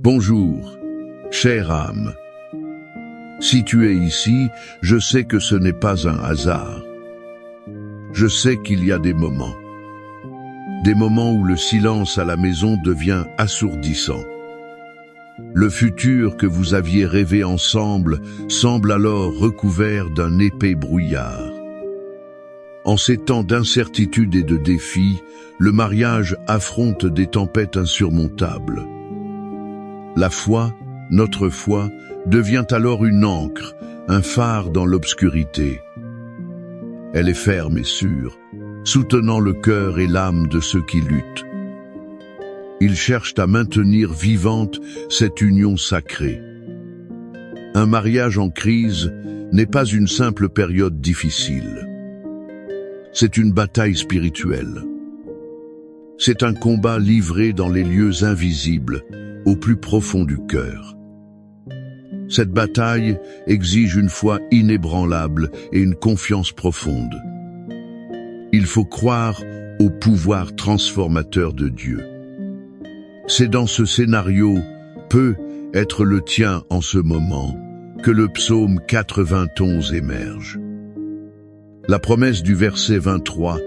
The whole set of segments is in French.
Bonjour, chère âme. Si tu es ici, je sais que ce n'est pas un hasard. Je sais qu'il y a des moments où le silence à la maison devient assourdissant. Le futur que vous aviez rêvé ensemble semble alors recouvert d'un épais brouillard. En ces temps d'incertitude et de défis, le mariage affronte des tempêtes insurmontables. La foi, notre foi, devient alors une ancre, un phare dans l'obscurité. Elle est ferme et sûre, soutenant le cœur et l'âme de ceux qui luttent. Ils cherchent à maintenir vivante cette union sacrée. Un mariage en crise n'est pas une simple période difficile. C'est une bataille spirituelle. C'est un combat livré dans les lieux invisibles, au plus profond du cœur. Cette bataille exige une foi inébranlable et une confiance profonde. Il faut croire au pouvoir transformateur de Dieu. C'est dans ce scénario, peut être le tien en ce moment, que le psaume 91 émerge. La promesse du verset 23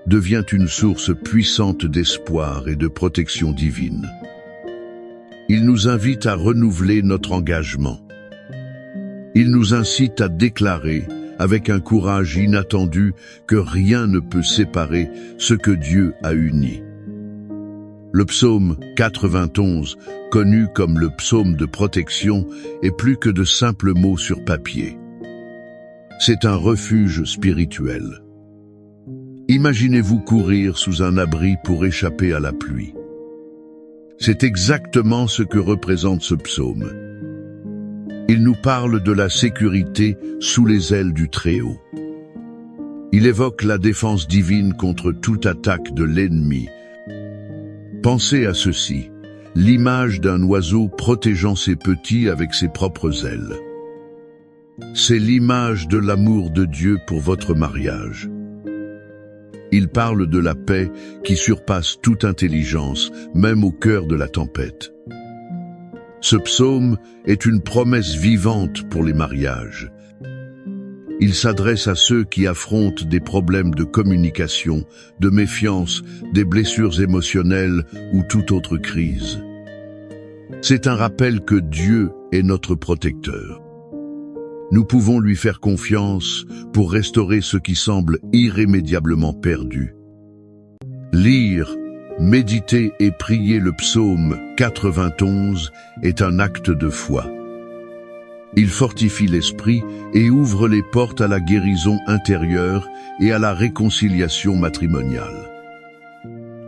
devient une source puissante d'espoir et de protection divine. Il nous invite à renouveler notre engagement. Il nous incite à déclarer, avec un courage inattendu, que rien ne peut séparer ce que Dieu a uni. Le psaume 91, connu comme le psaume de protection, est plus que de simples mots sur papier. C'est un refuge spirituel. Imaginez-vous courir sous un abri pour échapper à la pluie. C'est exactement ce que représente ce psaume. Il nous parle de la sécurité sous les ailes du Très-Haut. Il évoque la défense divine contre toute attaque de l'ennemi. Pensez à ceci, l'image d'un oiseau protégeant ses petits avec ses propres ailes. C'est l'image de l'amour de Dieu pour votre mariage. Il parle de la paix qui surpasse toute intelligence, même au cœur de la tempête. Ce psaume est une promesse vivante pour les mariages. Il s'adresse à ceux qui affrontent des problèmes de communication, de méfiance, des blessures émotionnelles ou toute autre crise. C'est un rappel que Dieu est notre protecteur. Nous pouvons lui faire confiance pour restaurer ce qui semble irrémédiablement perdu. Lire, méditer et prier le psaume 91 est un acte de foi. Il fortifie l'esprit et ouvre les portes à la guérison intérieure et à la réconciliation matrimoniale.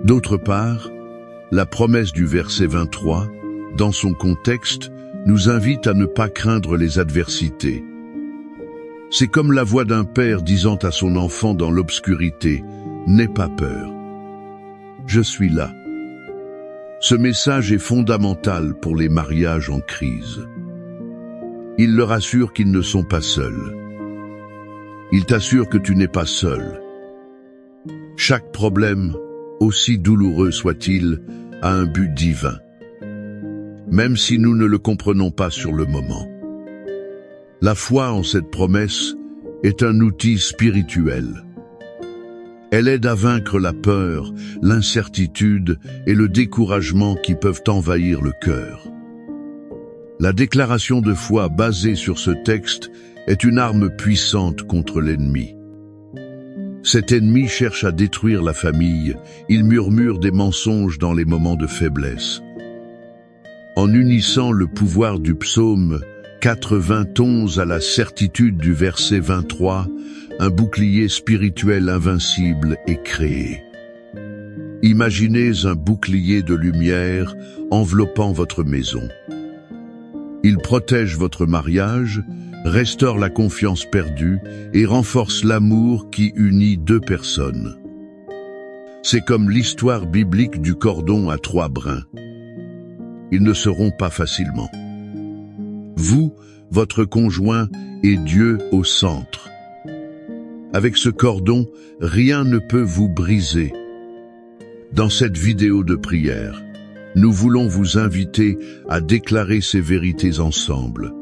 D'autre part, la promesse du verset 23, dans son contexte, nous invite à ne pas craindre les adversités. C'est comme la voix d'un père disant à son enfant dans l'obscurité, « N'aie pas peur, je suis là ». Ce message est fondamental pour les mariages en crise. Il leur assure qu'ils ne sont pas seuls. Il t'assure que tu n'es pas seul. Chaque problème, aussi douloureux soit-il, a un but divin, même si nous ne le comprenons pas sur le moment. La foi en cette promesse est un outil spirituel. Elle aide à vaincre la peur, l'incertitude et le découragement qui peuvent envahir le cœur. La déclaration de foi basée sur ce texte est une arme puissante contre l'ennemi. Cet ennemi cherche à détruire la famille, il murmure des mensonges dans les moments de faiblesse. En unissant le pouvoir du psaume 91 à la certitude du verset 23, un bouclier spirituel invincible est créé. Imaginez un bouclier de lumière enveloppant votre maison. Il protège votre mariage, restaure la confiance perdue et renforce l'amour qui unit deux personnes. C'est comme l'histoire biblique du cordon à 3 brins. Ils ne seront pas facilement. Vous, votre conjoint et Dieu au centre. Avec ce cordon, rien ne peut vous briser. Dans cette vidéo de prière, nous voulons vous inviter à déclarer ces vérités ensemble,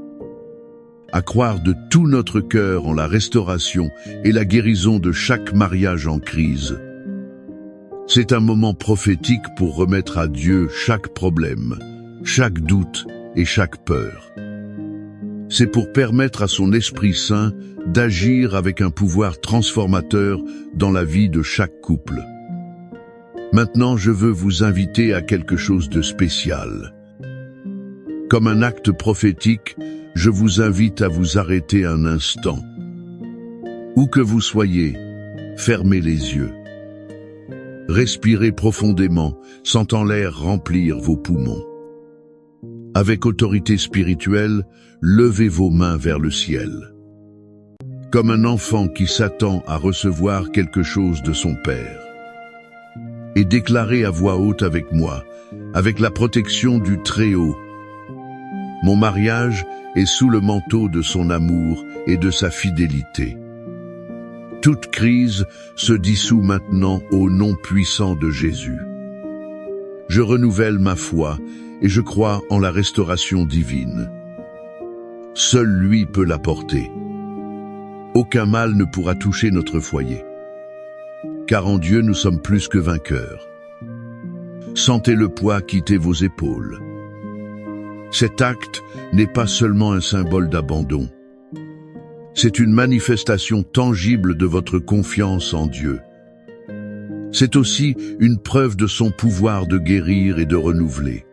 à croire de tout notre cœur en la restauration et la guérison de chaque mariage en crise. C'est un moment prophétique pour remettre à Dieu chaque problème, chaque doute et chaque peur. C'est pour permettre à son Esprit Saint d'agir avec un pouvoir transformateur dans la vie de chaque couple. Maintenant, je veux vous inviter à quelque chose de spécial. Comme un acte prophétique, je vous invite à vous arrêter un instant. Où que vous soyez, fermez les yeux. Respirez profondément, sentant l'air remplir vos poumons. Avec autorité spirituelle, levez vos mains vers le ciel. Comme un enfant qui s'attend à recevoir quelque chose de son Père. Et déclarez à voix haute avec moi, avec la protection du Très-Haut. Mon mariage est sous le manteau de son amour et de sa fidélité. Toute crise se dissout maintenant au nom puissant de Jésus. Je renouvelle ma foi et je crois en la restauration divine. Seul lui peut l'apporter. Aucun mal ne pourra toucher notre foyer. Car en Dieu nous sommes plus que vainqueurs. Sentez le poids quitter vos épaules. Cet acte n'est pas seulement un symbole d'abandon. C'est une manifestation tangible de votre confiance en Dieu. C'est aussi une preuve de son pouvoir de guérir et de renouveler.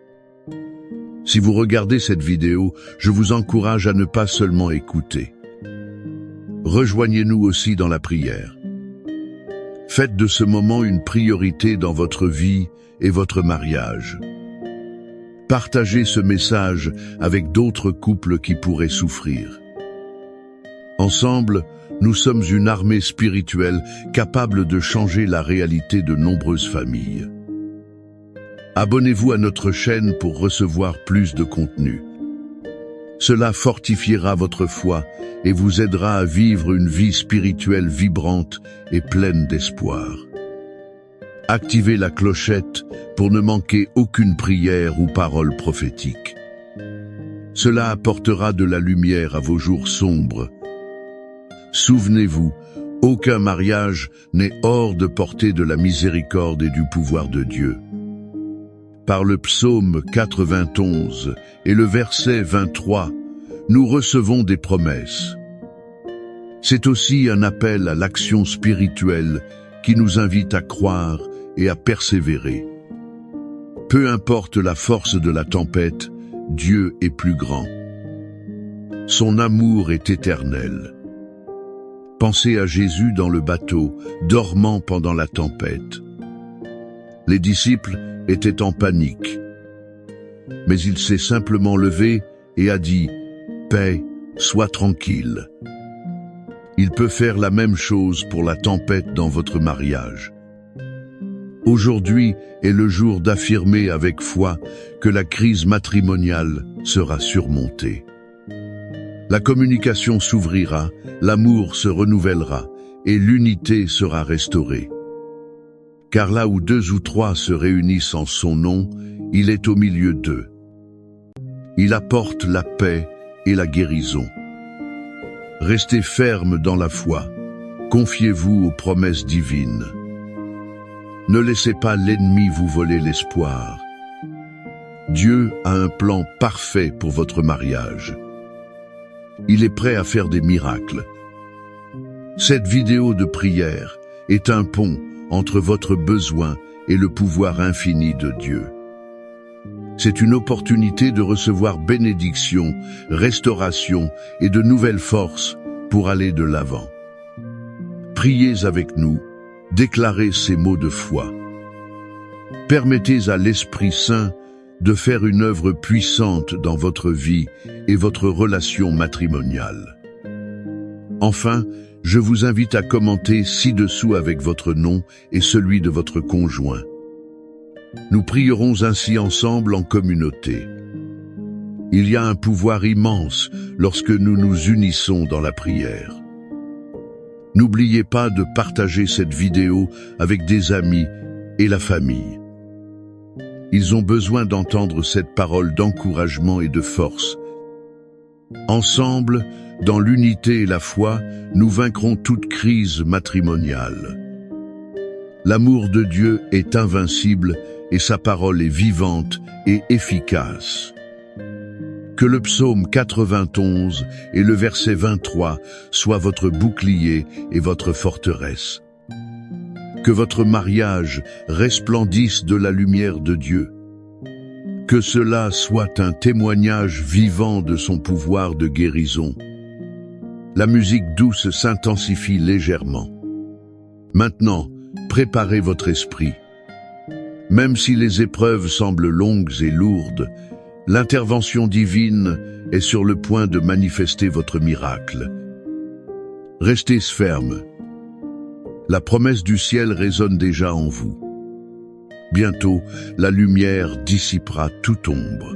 Si vous regardez cette vidéo, je vous encourage à ne pas seulement écouter. Rejoignez-nous aussi dans la prière. Faites de ce moment une priorité dans votre vie et votre mariage. Partagez ce message avec d'autres couples qui pourraient souffrir. Ensemble, nous sommes une armée spirituelle capable de changer la réalité de nombreuses familles. Abonnez-vous à notre chaîne pour recevoir plus de contenu. Cela fortifiera votre foi et vous aidera à vivre une vie spirituelle vibrante et pleine d'espoir. Activez la clochette pour ne manquer aucune prière ou parole prophétique. Cela apportera de la lumière à vos jours sombres. Souvenez-vous, aucun mariage n'est hors de portée de la miséricorde et du pouvoir de Dieu. Par le psaume 91 et le verset 23, nous recevons des promesses. C'est aussi un appel à l'action spirituelle qui nous invite à croire et à persévérer. Peu importe la force de la tempête, Dieu est plus grand. Son amour est éternel. Pensez à Jésus dans le bateau, dormant pendant la tempête. Les disciples étaient en panique. Mais il s'est simplement levé et a dit « Paix, sois tranquille ». Il peut faire la même chose pour la tempête dans votre mariage. Aujourd'hui est le jour d'affirmer avec foi que la crise matrimoniale sera surmontée. La communication s'ouvrira, l'amour se renouvellera et l'unité sera restaurée. Car là où 2 ou 3 se réunissent en son nom, il est au milieu d'eux. Il apporte la paix et la guérison. Restez fermes dans la foi. Confiez-vous aux promesses divines. Ne laissez pas l'ennemi vous voler l'espoir. Dieu a un plan parfait pour votre mariage. Il est prêt à faire des miracles. Cette vidéo de prière est un pont entre votre besoin et le pouvoir infini de Dieu. C'est une opportunité de recevoir bénédiction, restauration et de nouvelles forces pour aller de l'avant. Priez avec nous, déclarez ces mots de foi. Permettez à l'Esprit Saint de faire une œuvre puissante dans votre vie et votre relation matrimoniale. Enfin, je vous invite à commenter ci-dessous avec votre nom et celui de votre conjoint. Nous prierons ainsi ensemble en communauté. Il y a un pouvoir immense lorsque nous nous unissons dans la prière. N'oubliez pas de partager cette vidéo avec des amis et la famille. Ils ont besoin d'entendre cette parole d'encouragement et de force. Ensemble, dans l'unité et la foi, nous vaincrons toute crise matrimoniale. L'amour de Dieu est invincible et sa parole est vivante et efficace. Que le psaume 91 et le verset 23 soient votre bouclier et votre forteresse. Que votre mariage resplendisse de la lumière de Dieu. Que cela soit un témoignage vivant de son pouvoir de guérison. La musique douce s'intensifie légèrement. Maintenant, préparez votre esprit. Même si les épreuves semblent longues et lourdes, l'intervention divine est sur le point de manifester votre miracle. Restez ferme. La promesse du ciel résonne déjà en vous. Bientôt, la lumière dissipera toute ombre.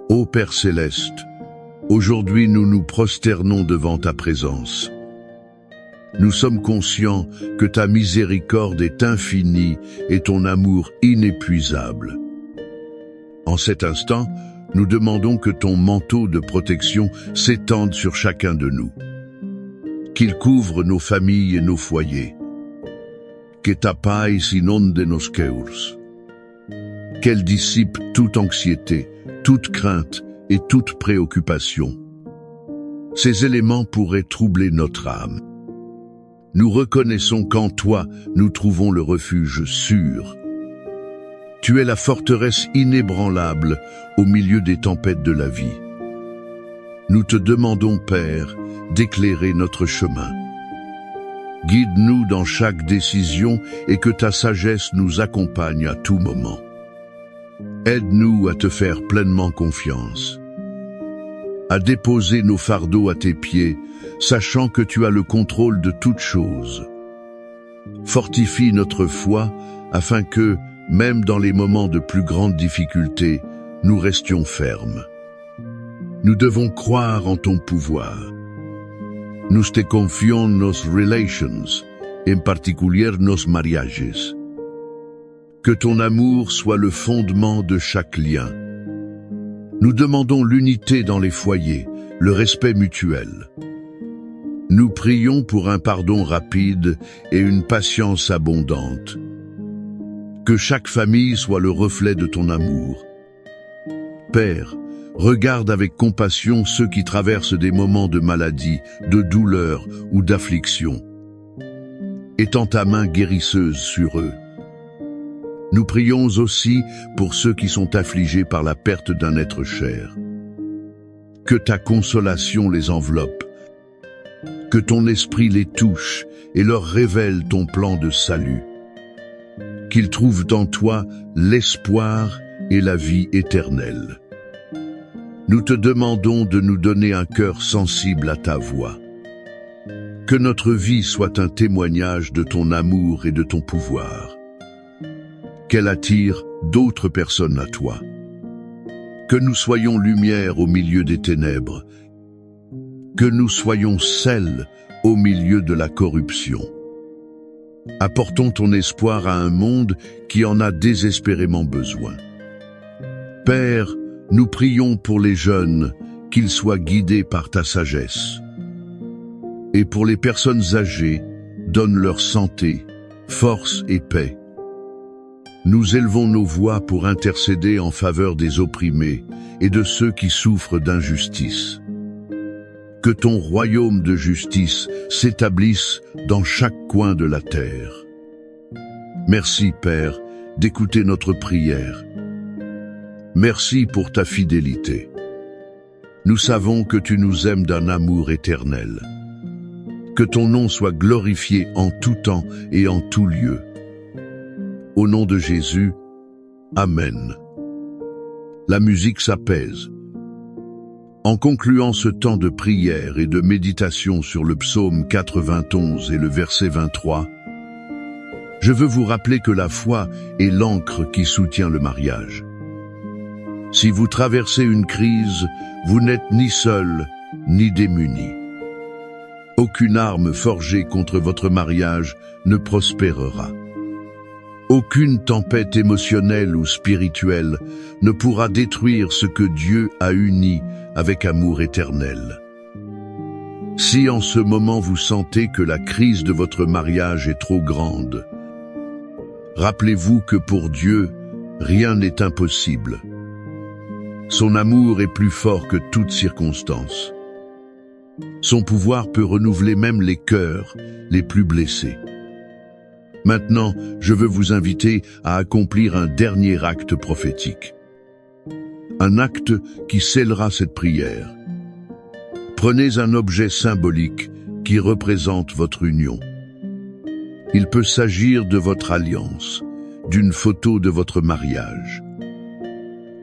Ô Père céleste, aujourd'hui nous nous prosternons devant ta présence. Nous sommes conscients que ta miséricorde est infinie et ton amour inépuisable. En cet instant, nous demandons que ton manteau de protection s'étende sur chacun de nous. Qu'il couvre nos familles et nos foyers. Que ta paix inonde nos cœurs. Qu'elle dissipe toute anxiété, toute crainte et toute préoccupation. Ces éléments pourraient troubler notre âme. Nous reconnaissons qu'en toi, nous trouvons le refuge sûr. Tu es la forteresse inébranlable au milieu des tempêtes de la vie. Nous te demandons, Père, d'éclairer notre chemin. Guide-nous dans chaque décision et que ta sagesse nous accompagne à tout moment. Aide-nous à te faire pleinement confiance, à déposer nos fardeaux à tes pieds, sachant que tu as le contrôle de toutes choses. Fortifie notre foi afin que, même dans les moments de plus grande difficulté, nous restions fermes. Nous devons croire en ton pouvoir. Nous te confions nos relations, en particulier nos mariages. Que ton amour soit le fondement de chaque lien. Nous demandons l'unité dans les foyers, le respect mutuel. Nous prions pour un pardon rapide et une patience abondante. Que chaque famille soit le reflet de ton amour. Père, regarde avec compassion ceux qui traversent des moments de maladie, de douleur ou d'affliction. Étends ta main guérisseuse sur eux. Nous prions aussi pour ceux qui sont affligés par la perte d'un être cher. Que ta consolation les enveloppe. Que ton esprit les touche et leur révèle ton plan de salut. Qu'ils trouvent en toi l'espoir et la vie éternelle. Nous te demandons de nous donner un cœur sensible à ta voix. Que notre vie soit un témoignage de ton amour et de ton pouvoir. Qu'elle attire d'autres personnes à toi. Que nous soyons lumière au milieu des ténèbres. Que nous soyons sel au milieu de la corruption. Apportons ton espoir à un monde qui en a désespérément besoin. Père, nous prions pour les jeunes, qu'ils soient guidés par ta sagesse. Et pour les personnes âgées, donne leur santé, force et paix. Nous élevons nos voix pour intercéder en faveur des opprimés et de ceux qui souffrent d'injustice. Que ton royaume de justice s'établisse dans chaque coin de la terre. Merci, Père, d'écouter notre prière. Merci pour ta fidélité. Nous savons que tu nous aimes d'un amour éternel. Que ton nom soit glorifié en tout temps et en tout lieu. Au nom de Jésus, Amen. La musique s'apaise. En concluant ce temps de prière et de méditation sur le psaume 91 et le verset 23, je veux vous rappeler que la foi est l'ancre qui soutient le mariage. Si vous traversez une crise, vous n'êtes ni seul, ni démuni. Aucune arme forgée contre votre mariage ne prospérera. Aucune tempête émotionnelle ou spirituelle ne pourra détruire ce que Dieu a uni avec amour éternel. Si en ce moment vous sentez que la crise de votre mariage est trop grande, rappelez-vous que pour Dieu, rien n'est impossible. Son amour est plus fort que toute circonstance. Son pouvoir peut renouveler même les cœurs les plus blessés. Maintenant, je veux vous inviter à accomplir un dernier acte prophétique. Un acte qui scellera cette prière. Prenez un objet symbolique qui représente votre union. Il peut s'agir de votre alliance, d'une photo de votre mariage.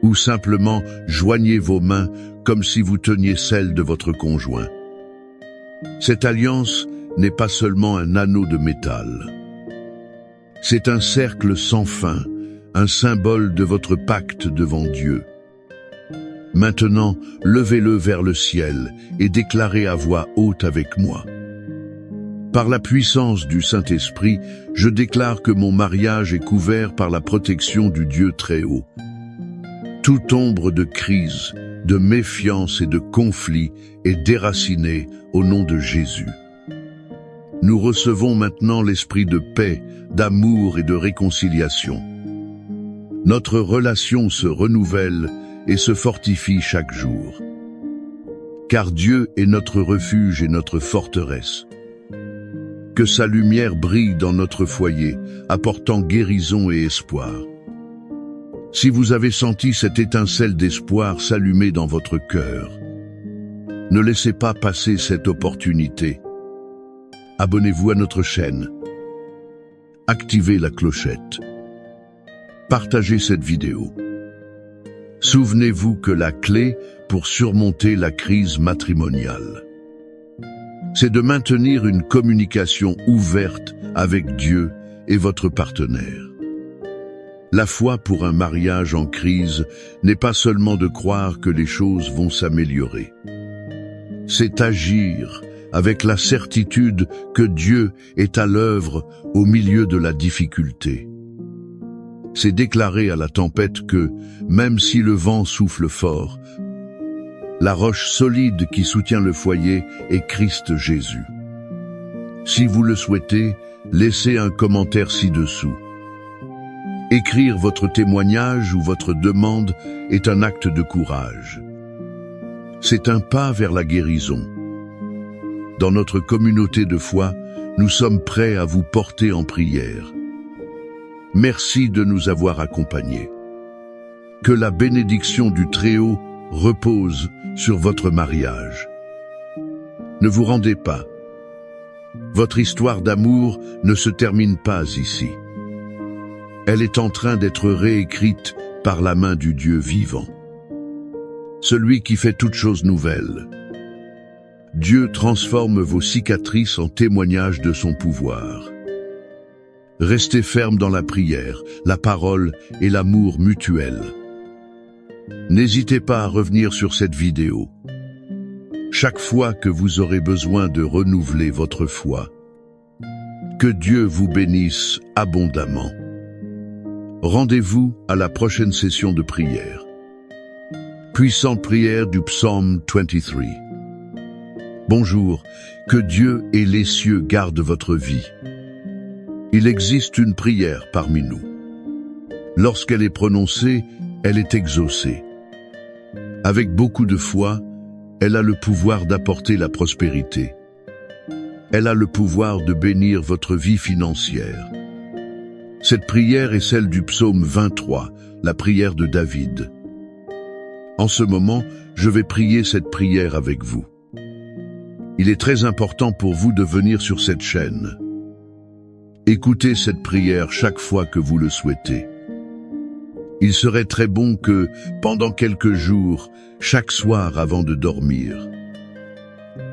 Ou simplement joignez vos mains comme si vous teniez celle de votre conjoint. Cette alliance n'est pas seulement un anneau de métal. C'est un cercle sans fin, un symbole de votre pacte devant Dieu. Maintenant, levez-le vers le ciel et déclarez à voix haute avec moi. Par la puissance du Saint-Esprit, je déclare que mon mariage est couvert par la protection du Dieu Très-Haut. Toute ombre de crise, de méfiance et de conflit est déracinée au nom de Jésus. Nous recevons maintenant l'esprit de paix, d'amour et de réconciliation. Notre relation se renouvelle et se fortifie chaque jour. Car Dieu est notre refuge et notre forteresse. Que sa lumière brille dans notre foyer, apportant guérison et espoir. Si vous avez senti cette étincelle d'espoir s'allumer dans votre cœur, ne laissez pas passer cette opportunité. Abonnez-vous à notre chaîne. Activez la clochette. Partagez cette vidéo. Souvenez-vous que la clé pour surmonter la crise matrimoniale, c'est de maintenir une communication ouverte avec Dieu et votre partenaire. La foi pour un mariage en crise n'est pas seulement de croire que les choses vont s'améliorer. C'est agir avec la certitude que Dieu est à l'œuvre au milieu de la difficulté. C'est déclarer à la tempête que, même si le vent souffle fort, la roche solide qui soutient le foyer est Christ Jésus. Si vous le souhaitez, laissez un commentaire ci-dessous. Écrire votre témoignage ou votre demande est un acte de courage. C'est un pas vers la guérison. Dans notre communauté de foi, nous sommes prêts à vous porter en prière. Merci de nous avoir accompagnés. Que la bénédiction du Très-Haut repose sur votre mariage. Ne vous rendez pas. Votre histoire d'amour ne se termine pas ici. Elle est en train d'être réécrite par la main du Dieu vivant. Celui qui fait toutes choses nouvelles. Dieu transforme vos cicatrices en témoignages de son pouvoir. Restez ferme dans la prière, la parole et l'amour mutuel. N'hésitez pas à revenir sur cette vidéo. Chaque fois que vous aurez besoin de renouveler votre foi. Que Dieu vous bénisse abondamment. Rendez-vous à la prochaine session de prière. Puissante prière du psaume 23. Bonjour, que Dieu et les cieux gardent votre vie. Il existe une prière parmi nous. Lorsqu'elle est prononcée, elle est exaucée. Avec beaucoup de foi, elle a le pouvoir d'apporter la prospérité. Elle a le pouvoir de bénir votre vie financière. Cette prière est celle du psaume 23, la prière de David. En ce moment, je vais prier cette prière avec vous. Il est très important pour vous de venir sur cette chaîne. Écoutez cette prière chaque fois que vous le souhaitez. Il serait très bon que, pendant quelques jours, chaque soir avant de dormir,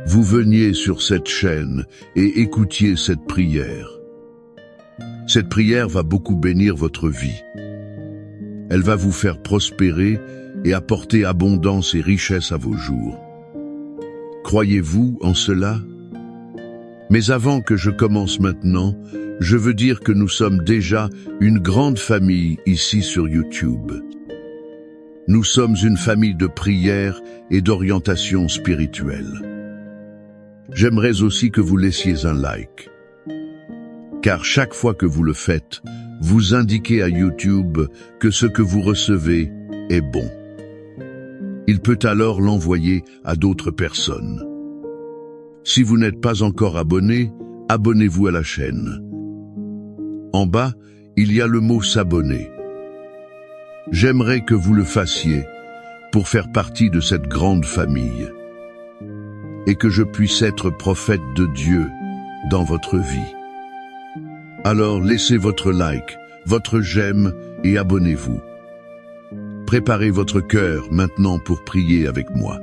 vous veniez sur cette chaîne et écoutiez cette prière. Cette prière va beaucoup bénir votre vie. Elle va vous faire prospérer et apporter abondance et richesse à vos jours. Croyez-vous en cela? Mais avant que je commence maintenant, je veux dire que nous sommes déjà une grande famille ici sur YouTube. Nous sommes une famille de prière et d'orientation spirituelle. J'aimerais aussi que vous laissiez un like. Car chaque fois que vous le faites, vous indiquez à YouTube que ce que vous recevez est bon. Il peut alors l'envoyer à d'autres personnes. Si vous n'êtes pas encore abonné, abonnez-vous à la chaîne. En bas, il y a le mot s'abonner. J'aimerais que vous le fassiez pour faire partie de cette grande famille et que je puisse être prophète de Dieu dans votre vie. Alors laissez votre like, votre j'aime et abonnez-vous. Préparez votre cœur maintenant pour prier avec moi.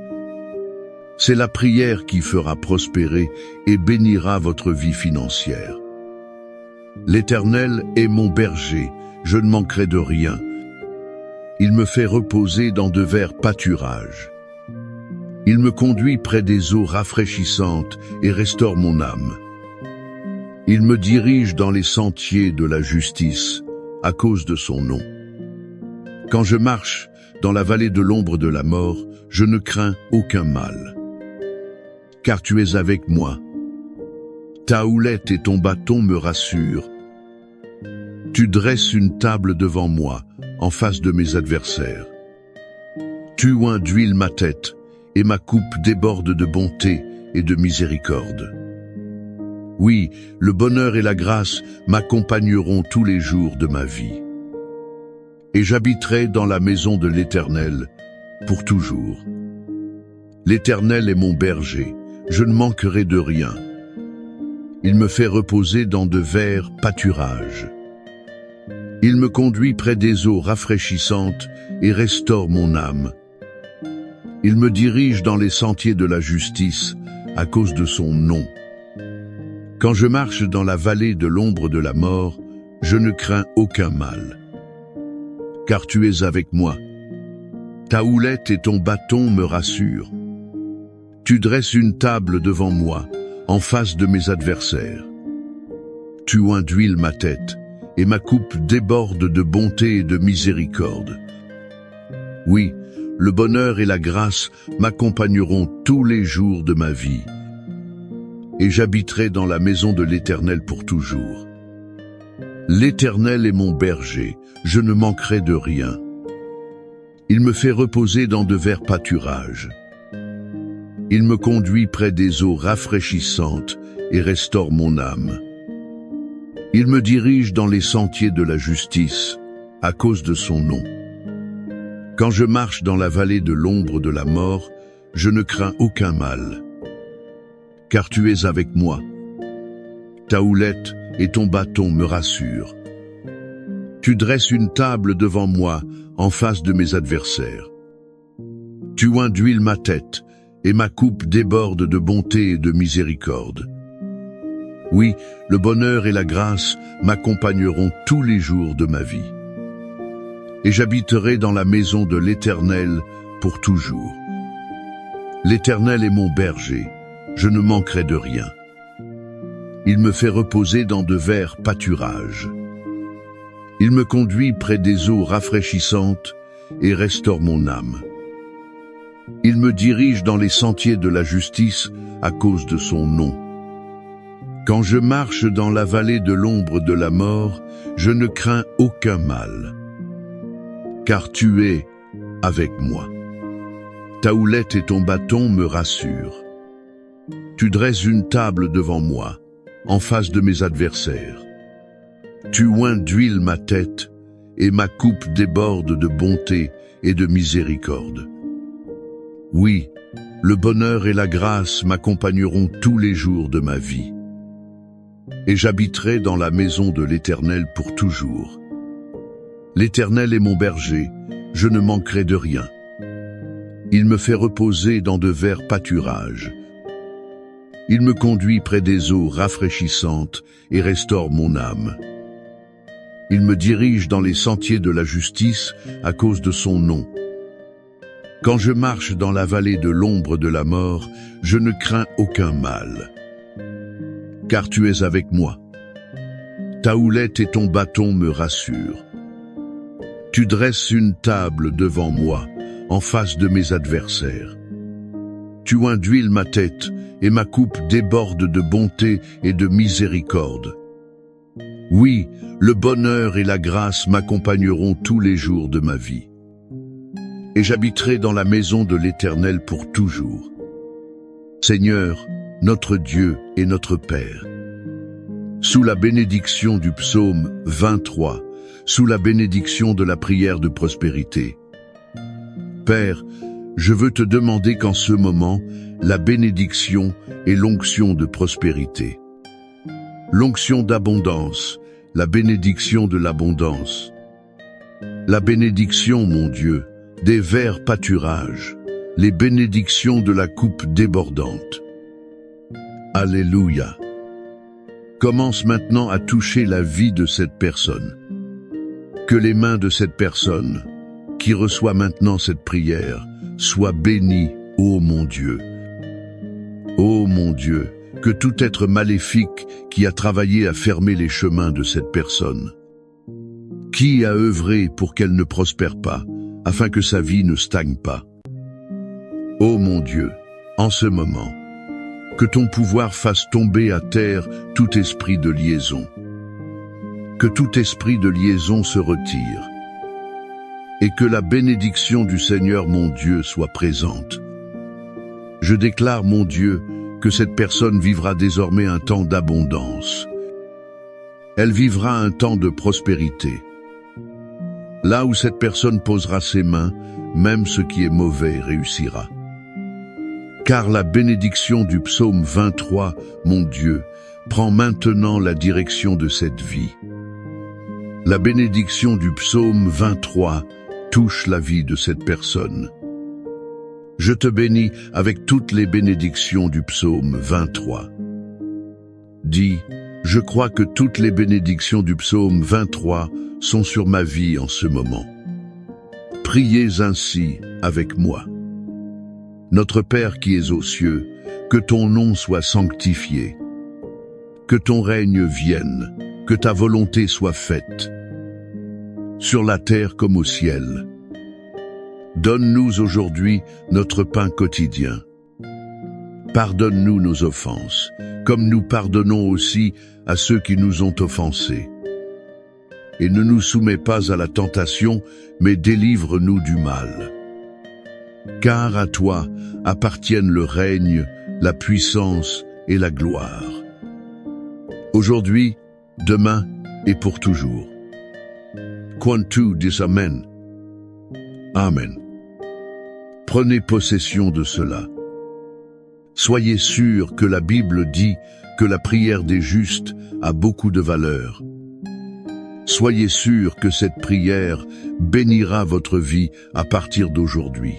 C'est la prière qui fera prospérer et bénira votre vie financière. L'Éternel est mon berger, je ne manquerai de rien. Il me fait reposer dans de verts pâturages. Il me conduit près des eaux rafraîchissantes et restaure mon âme. Il me dirige dans les sentiers de la justice, à cause de son nom. Quand je marche dans la vallée de l'ombre de la mort, je ne crains aucun mal. Car tu es avec moi. Ta houlette et ton bâton me rassurent. Tu dresses une table devant moi, en face de mes adversaires. Tu oins d'huile ma tête, et ma coupe déborde de bonté et de miséricorde. Oui, le bonheur et la grâce m'accompagneront tous les jours de ma vie. Et j'habiterai dans la maison de l'Éternel pour toujours. L'Éternel est mon berger, je ne manquerai de rien. Il me fait reposer dans de verts pâturages. Il me conduit près des eaux rafraîchissantes et restaure mon âme. Il me dirige dans les sentiers de la justice à cause de son nom. Quand je marche dans la vallée de l'ombre de la mort, je ne crains aucun mal. Car tu es avec moi. Ta houlette et ton bâton me rassurent. Tu dresses une table devant moi, en face de mes adversaires. Tu oins d'huile ma tête, et ma coupe déborde de bonté et de miséricorde. Oui, le bonheur et la grâce m'accompagneront tous les jours de ma vie. Et j'habiterai dans la maison de l'Éternel pour toujours. L'Éternel est mon berger, je ne manquerai de rien. Il me fait reposer dans de verts pâturages. Il me conduit près des eaux rafraîchissantes et restaure mon âme. Il me dirige dans les sentiers de la justice, à cause de son nom. Quand je marche dans la vallée de l'ombre de la mort, je ne crains aucun mal. Car tu es avec moi. Ta houlette et ton bâton me rassurent. Tu dresses une table devant moi, en face de mes adversaires. Tu oins d'huile ma tête, et ma coupe déborde de bonté et de miséricorde. Oui, le bonheur et la grâce m'accompagneront tous les jours de ma vie. Et j'habiterai dans la maison de l'Éternel pour toujours. L'Éternel est mon berger, je ne manquerai de rien. Il me fait reposer dans de verts pâturages. Il me conduit près des eaux rafraîchissantes et restaure mon âme. Il me dirige dans les sentiers de la justice à cause de son nom. Quand je marche dans la vallée de l'ombre de la mort, je ne crains aucun mal. Car tu es avec moi. Ta houlette et ton bâton me rassurent. Tu dresses une table devant moi, en face de mes adversaires. Tu oins d'huile ma tête, et ma coupe déborde de bonté et de miséricorde. Oui, le bonheur et la grâce m'accompagneront tous les jours de ma vie. Et j'habiterai dans la maison de l'Éternel pour toujours. L'Éternel est mon berger, je ne manquerai de rien. Il me fait reposer dans de verts pâturages. Il me conduit près des eaux rafraîchissantes et restaure mon âme. Il me dirige dans les sentiers de la justice à cause de son nom. Quand je marche dans la vallée de l'ombre de la mort, je ne crains aucun mal. car tu es avec moi. Ta houlette et ton bâton me rassurent. Tu dresses une table devant moi, en face de mes adversaires. Tu induiles ma tête, et ma coupe déborde de bonté et de miséricorde. Oui, le bonheur et la grâce m'accompagneront tous les jours de ma vie. Et j'habiterai dans la maison de l'Éternel pour toujours. Seigneur, notre Dieu et notre Père. Sous la bénédiction du psaume 23, sous la bénédiction de la prière de prospérité. Père, je veux te demander qu'en ce moment, la bénédiction et l'onction de prospérité. L'onction d'abondance, la bénédiction de l'abondance. La bénédiction, mon Dieu, des verts pâturages, les bénédictions de la coupe débordante. Alléluia. Commence maintenant à toucher la vie de cette personne. Que les mains de cette personne, qui reçoit maintenant cette prière, soient bénies, ô mon Dieu. Ô mon Dieu, que tout être maléfique qui a travaillé à fermer les chemins de cette personne, qui a œuvré pour qu'elle ne prospère pas, afin que sa vie ne stagne pas. Ô mon Dieu, en ce moment, que ton pouvoir fasse tomber à terre tout esprit de liaison. Que tout esprit de liaison se retire. Et que la bénédiction du Seigneur mon Dieu soit présente. Je déclare, mon Dieu, que cette personne vivra désormais un temps d'abondance. Elle vivra un temps de prospérité. Là où cette personne posera ses mains, même ce qui est mauvais réussira. Car la bénédiction du psaume 23, mon Dieu, prend maintenant la direction de cette vie. La bénédiction du psaume 23 touche la vie de cette personne. Je te bénis avec toutes les bénédictions du psaume 23. Dis, je crois que toutes les bénédictions du psaume 23 sont sur ma vie en ce moment. Priez ainsi avec moi. Notre Père qui es aux cieux, que ton nom soit sanctifié. Que ton règne vienne, que ta volonté soit faite, sur la terre comme au ciel. Donne-nous aujourd'hui notre pain quotidien. Pardonne-nous nos offenses, comme nous pardonnons aussi à ceux qui nous ont offensés. Et ne nous soumets pas à la tentation, mais délivre-nous du mal. Car à toi appartiennent le règne, la puissance et la gloire. Aujourd'hui, demain et pour toujours. Quand tu dis Amen. Amen. Prenez possession de cela. Soyez sûrs que la Bible dit que la prière des justes a beaucoup de valeur. Soyez sûrs que cette prière bénira votre vie à partir d'aujourd'hui.